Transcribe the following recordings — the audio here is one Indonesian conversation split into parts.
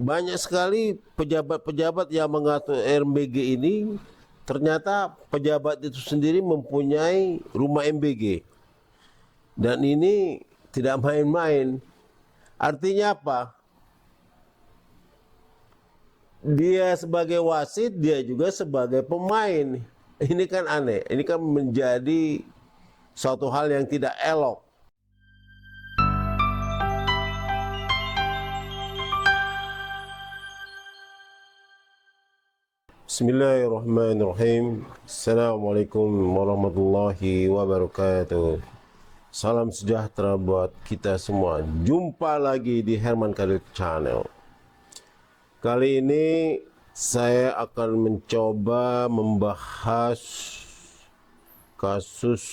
banyak sekali pejabat-pejabat yang mengatur MBG ini, ternyata pejabat itu sendiri mempunyai rumah MBG. Dan ini tidak main-main. Artinya apa? Dia sebagai wasit, dia juga sebagai pemain. Ini kan aneh. Ini kan menjadi suatu hal yang tidak elok. Bismillahirrahmanirrahim. Assalamualaikum warahmatullahi wabarakatuh. Salam sejahtera buat kita semua. Jumpa lagi di Herman Kadil Channel. Kali ini saya akan mencoba membahas kasus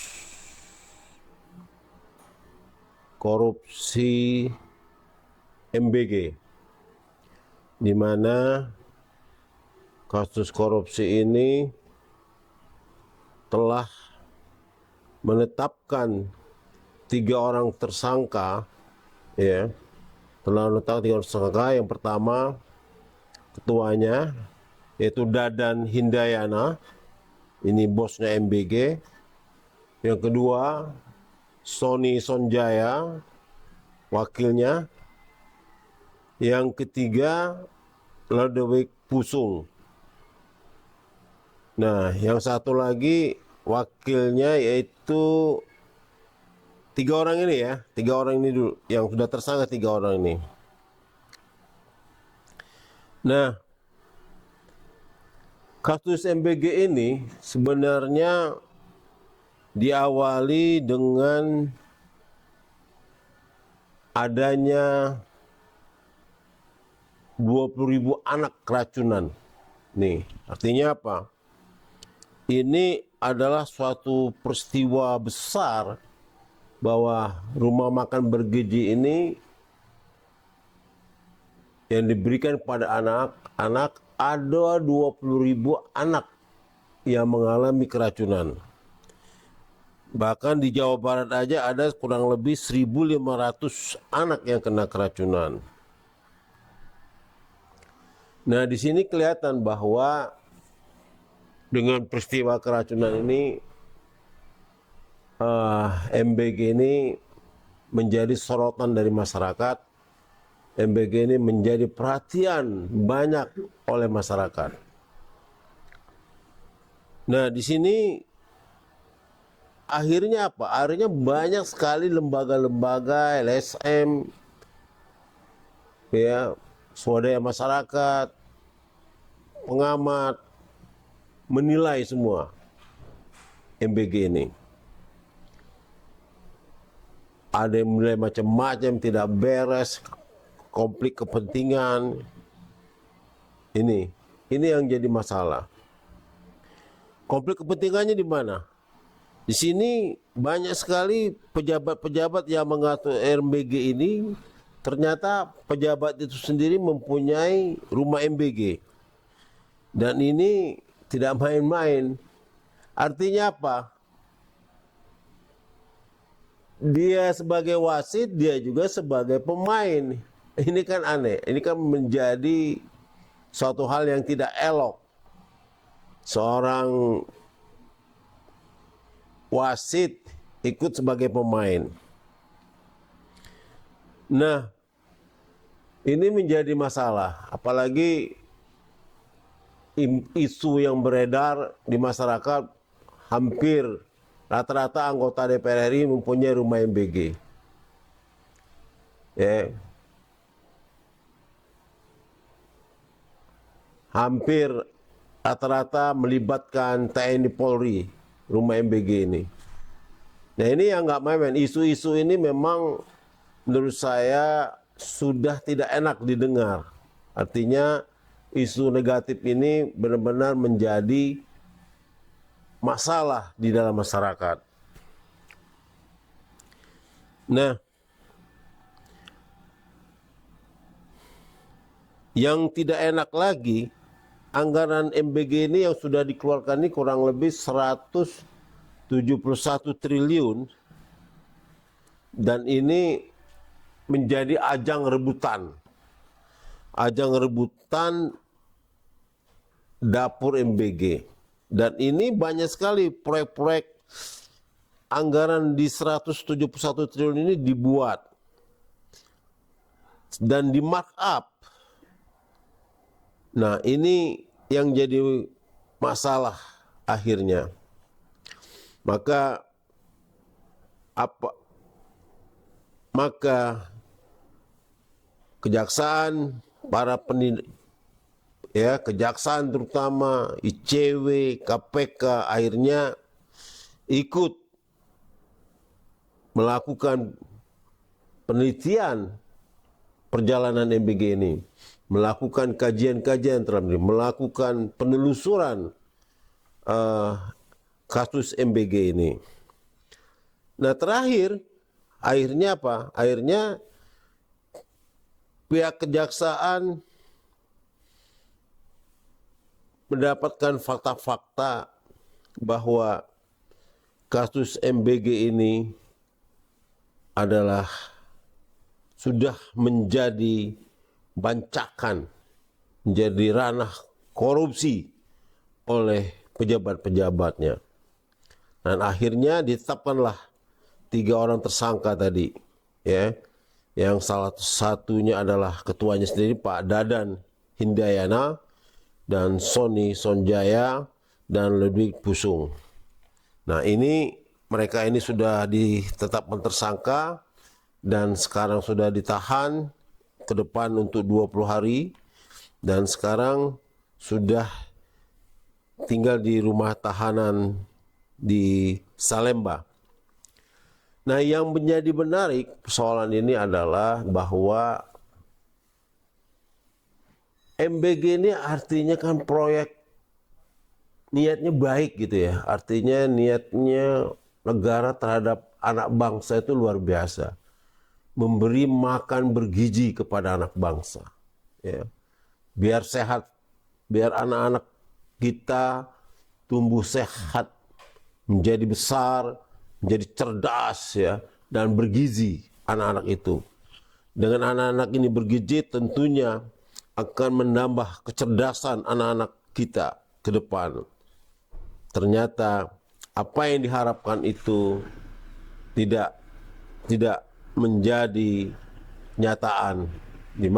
korupsi MBG, di mana kasus korupsi ini telah menetapkan 3 orang tersangka, ya, telah menetapkan 3 orang tersangka. Yang pertama, ketuanya yaitu Dadan Hindayana, ini bosnya MBG. Yang kedua, Sony Sonjaya, wakilnya. Yang ketiga, Lodewijk Pusung. Nah, yang satu lagi wakilnya, yaitu 3 orang ini, ya. 3 orang ini dulu yang sudah tersangka, 3 orang ini. Nah, kasus MBG ini sebenarnya diawali dengan adanya 20.000 anak keracunan. Nih, artinya apa? Ini adalah suatu peristiwa besar bahwa rumah makan bergizi ini yang diberikan kepada anak-anak, ada 20.000 anak yang mengalami keracunan. Bahkan di Jawa Barat aja ada kurang lebih 1.500 anak yang kena keracunan. Nah, di sini kelihatan bahwa dengan peristiwa keracunan ini, MBG ini menjadi sorotan dari masyarakat. MBG ini menjadi perhatian banyak oleh masyarakat. Nah, di sini akhirnya apa? Akhirnya banyak sekali lembaga-lembaga LSM, ya, swadaya masyarakat, pengamat menilai semua MBG ini. Ada yang menilai macam-macam, tidak beres, konflik kepentingan. Ini yang jadi masalah. Konflik kepentingannya di mana? Di sini banyak sekali pejabat-pejabat yang mengatur MBG ini, ternyata pejabat itu sendiri mempunyai rumah MBG. Dan ini tidak main-main. Artinya apa? Dia sebagai wasit, dia juga sebagai pemain. Ini kan aneh. Ini kan menjadi suatu hal yang tidak elok. Seorang wasit ikut sebagai pemain. Nah, ini menjadi masalah. Apalagi isu yang beredar di masyarakat, hampir rata-rata anggota DPR RI mempunyai rumah MBG. Ya. Hampir rata-rata melibatkan TNI Polri, rumah MBG ini. Nah, ini yang nggak main-main. Isu-isu ini memang menurut saya sudah tidak enak didengar. Artinya isu negatif ini benar-benar menjadi masalah di dalam masyarakat. Nah, yang tidak enak lagi, anggaran MBG ini yang sudah dikeluarkan ini kurang lebih 171 triliun, dan ini menjadi ajang rebutan ajang rebutan dapur MBG. Dan ini banyak sekali proyek-proyek anggaran di 171 triliun ini dibuat dan di markup. Nah, ini yang jadi masalah akhirnya. Maka kejaksaan, para kejaksaan terutama ICW, KPK akhirnya ikut melakukan penelitian perjalanan MBG ini, melakukan kajian-kajian terhadap, melakukan penelusuran kasus MBG ini. Nah, terakhir akhirnya apa? Akhirnya pihak kejaksaan mendapatkan fakta-fakta bahwa kasus MBG ini adalah sudah menjadi bancakan, menjadi ranah korupsi oleh pejabat-pejabatnya. Dan akhirnya ditetapkanlah 3 orang tersangka tadi, ya, yang salah satunya adalah ketuanya sendiri Pak Dadan Hindayana dan Sony Sonjaya dan Ludwig Pusung. Nah, mereka ini sudah ditetapkan tersangka dan sekarang sudah ditahan ke depan untuk 20 hari dan sekarang sudah tinggal di rumah tahanan di Salemba. Nah, yang menjadi menarik persoalan ini adalah bahwa MBG ini artinya kan proyek niatnya baik gitu ya. Artinya niatnya negara terhadap anak bangsa itu luar biasa. Memberi makan bergizi kepada anak bangsa. Ya. Biar sehat, biar anak-anak kita tumbuh sehat, menjadi besar, menjadi cerdas ya, dan bergizi anak-anak itu. Dengan anak-anak ini bergizi tentunya akan menambah kecerdasan anak-anak kita ke depan. Ternyata apa yang diharapkan itu tidak menjadi kenyataan, di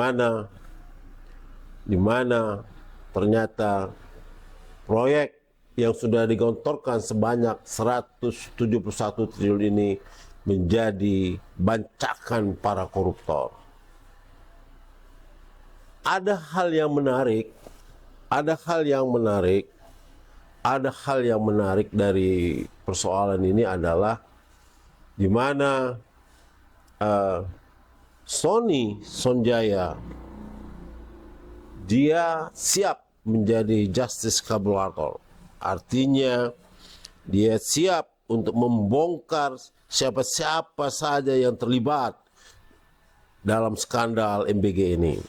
mana ternyata proyek yang sudah digelontorkan sebanyak 171 triliun ini menjadi bancakan para koruptor. Ada hal yang menarik dari persoalan ini adalah di mana Sony Sonjaya dia siap menjadi justice collaborator. Artinya dia siap untuk membongkar siapa-siapa saja yang terlibat dalam skandal MBG ini.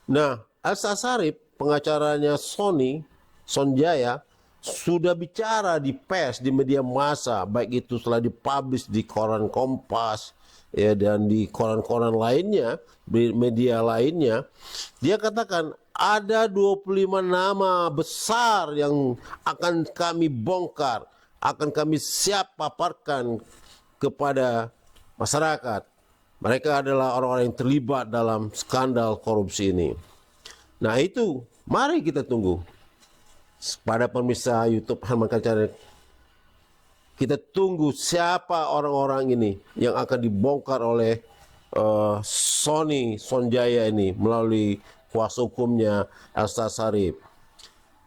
Nah, Elsa Sharif, pengacaranya Sony Sonjaya, sudah bicara di pers, di media massa, baik itu setelah dipublish di koran Kompas ya, dan di koran-koran lainnya, di media lainnya. Dia katakan ada 25 nama besar yang akan kami bongkar, akan kami siap paparkan kepada masyarakat. Mereka adalah orang-orang yang terlibat dalam skandal korupsi ini. Nah, itu mari kita tunggu. Pada pemirsa YouTube Herman Kancana, kita tunggu siapa orang-orang ini yang akan dibongkar oleh Sony Sonjaya ini melalui kuasa hukumnya Elsa Sharif.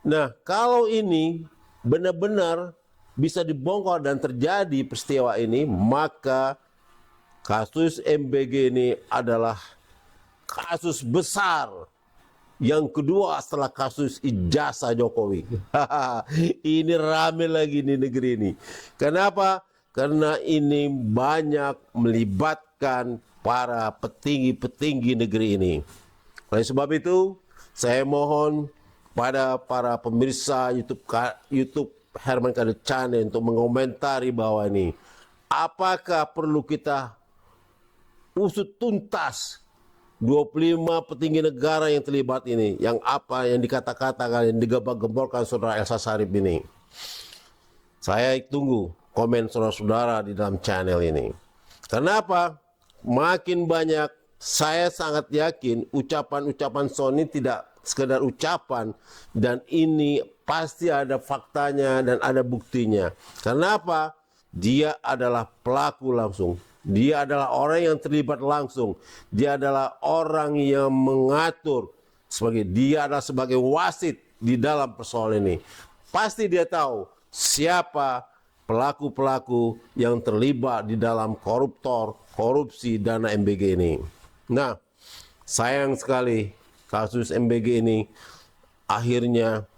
Nah, kalau ini benar-benar bisa dibongkar dan terjadi peristiwa ini, maka kasus MBG ini adalah kasus besar yang kedua setelah kasus ijazah Jokowi. Ini rame lagi di negeri ini. Kenapa? Karena ini banyak melibatkan para petinggi-petinggi negeri ini. Oleh sebab itu, saya mohon pada para pemirsa YouTube Herman Kancana untuk mengomentari bahwa ini, apakah perlu kita usut tuntas 25 petinggi negara yang terlibat ini, yang apa yang dikata-katakan, yang digembar-gemborkan saudara Elsa Sharif ini. Saya tunggu komen saudara-saudara di dalam channel ini. Kenapa? Makin banyak, saya sangat yakin ucapan-ucapan Sony tidak sekedar ucapan, dan ini pasti ada faktanya dan ada buktinya. Kenapa? Dia adalah pelaku langsung. Dia adalah orang yang terlibat langsung. Dia adalah orang yang mengatur, dia adalah sebagai wasit di dalam persoalan ini. Pasti dia tahu siapa pelaku-pelaku yang terlibat di dalam korupsi dana MBG ini. Nah, sayang sekali kasus MBG ini akhirnya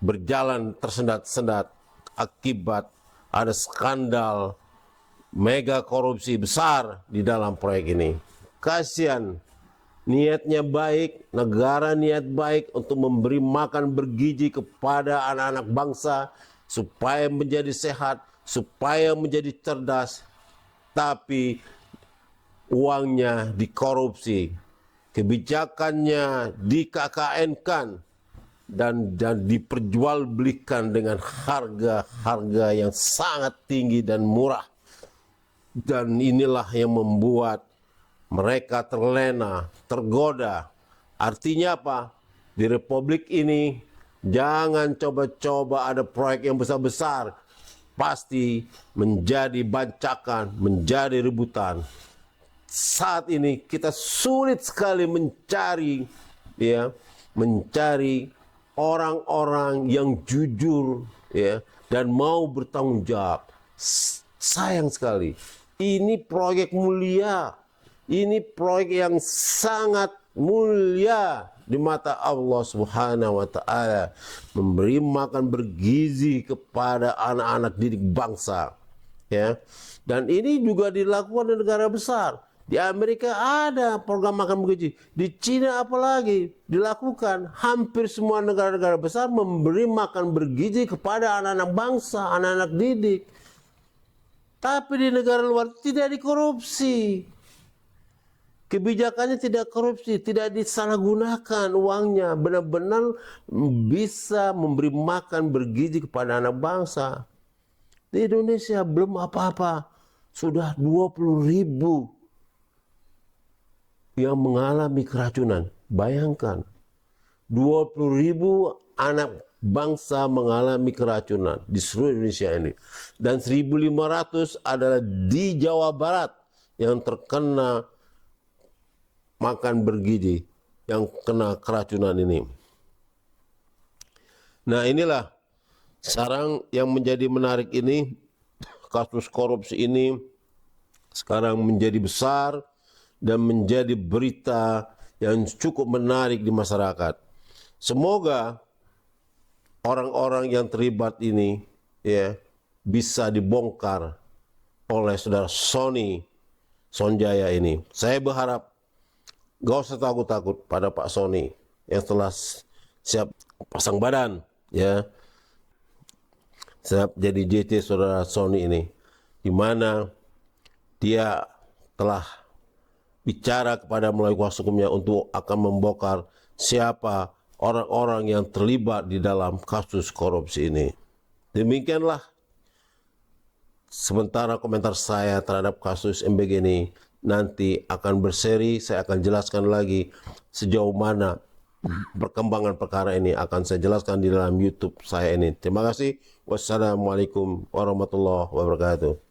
berjalan tersendat-sendat akibat ada skandal mega korupsi besar di dalam proyek ini. Kasihan, niatnya baik, negara niat baik untuk memberi makan bergizi kepada anak-anak bangsa supaya menjadi sehat, supaya menjadi cerdas, tapi uangnya dikorupsi, kebijakannya di-KKN-kan dan diperjualbelikan dengan harga-harga yang sangat tinggi dan murah. Dan inilah yang membuat mereka terlena, tergoda. Artinya apa? Di republik ini jangan coba-coba ada proyek yang besar-besar. Pasti menjadi bancakan, menjadi rebutan. Saat ini kita sulit sekali mencari orang-orang yang jujur dan mau bertanggung jawab. Sayang sekali. Ini proyek mulia. Ini proyek yang sangat mulia di mata Allah Subhanahu wa taala, memberi makan bergizi kepada anak-anak didik bangsa, ya. Dan ini juga dilakukan di negara besar. Di Amerika ada program makan bergizi. Di Cina apalagi dilakukan. Hampir semua negara-negara besar memberi makan bergizi kepada anak-anak bangsa, anak-anak didik. Tapi di negara luar tidak dikorupsi. Kebijakannya tidak korupsi, tidak disalahgunakan uangnya. Benar-benar bisa memberi makan bergizi kepada anak bangsa. Di Indonesia belum apa-apa. Sudah 20.000 yang mengalami keracunan. Bayangkan, 20.000 anak bangsa mengalami keracunan di seluruh Indonesia ini. Dan 1.500 adalah di Jawa Barat yang terkena makan bergizi, yang kena keracunan ini. Nah, inilah sekarang yang menjadi menarik ini, kasus korupsi ini sekarang menjadi besar dan menjadi berita yang cukup menarik di masyarakat. Semoga orang-orang yang terlibat ini bisa dibongkar oleh saudara Sony Sonjaya ini. Saya berharap gak usah takut-takut pada Pak Sony yang telah siap pasang badan, siap jadi JT saudara Sony ini, di mana dia telah bicara kepada melalui kuasa hukumnya untuk akan membongkar siapa orang-orang yang terlibat di dalam kasus korupsi ini. Demikianlah sementara komentar saya terhadap kasus MBG ini. Nanti akan berseri, saya akan jelaskan lagi sejauh mana perkembangan perkara ini, akan saya jelaskan di dalam YouTube saya ini. Terima kasih. Wassalamualaikum warahmatullahi wabarakatuh.